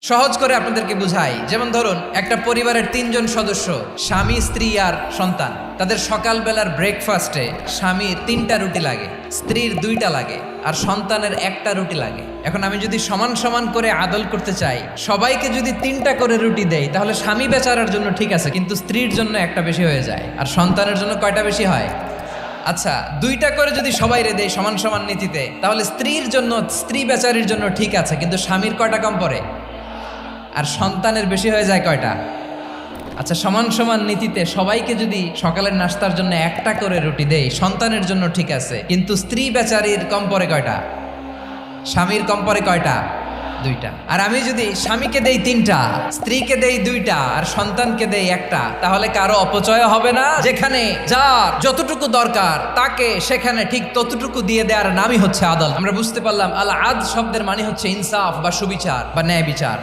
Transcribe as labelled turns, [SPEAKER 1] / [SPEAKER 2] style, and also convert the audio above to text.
[SPEAKER 1] সহজ করে আপনাদেরকে বুঝাই, যেমন ধরুন একটা পরিবারের ৩ জন সদস্য, স্বামী, স্ত্রী আর সন্তান। তাদের সকালবেলার ব্রেকফাস্টে স্বামীর ৩টা রুটি লাগে, স্ত্রীর 2টা লাগে আর সন্তানের 1টা রুটি লাগে। এখন আমি যদি সমান সমান করে আদল করতে চাই, সবাইকে যদি 3টা করে রুটি দেই, তাহলে স্বামী বেচারার জন্য ঠিক আছে, কিন্তু স্ত্রীর জন্য 1টা বেশি হয়ে যায়। আর সন্তানের জন্য কয়টা বেশি হয়? আচ্ছা, 2টা করে যদি সবাই দেয় সমান সমান নীতিতে, তাহলে স্ত্রীর জন্য, স্ত্রী বেচারির জন্য ঠিক আছে, কিন্তু স্বামীর কয়টা কম পড়ে? আর সন্তানের বেশি হয়ে যায় কয়টা? আচ্ছা, সমান সমান নীতিতে সবাইকে যদি সকালের নাস্তার জন্য 1টা করে রুটি দেই, সন্তানের জন্য ঠিক আছে, কিন্তু স্ত্রী বেচারির কম পড়ে কয়টা? স্বামীর কম পড়ে কয়টা? 2টা। আর আমি যদি স্বামীকে দেই 3টা, স্ত্রীকে দেই 2টা আর সন্তানকে দেই 1টা, তাহলে কারো অপচয় হবে না? যেখানে যার যতটুকু দরকার তাকে সেখানে ঠিক ততটুকু দিয়ে দেওয়ার নামই হচ্ছে আদল। আমরা বুঝতে পারলাম আল আদ শব্দের মানে হচ্ছে ইনসাফ বা সুবিচার বা ন্যায় বিচার।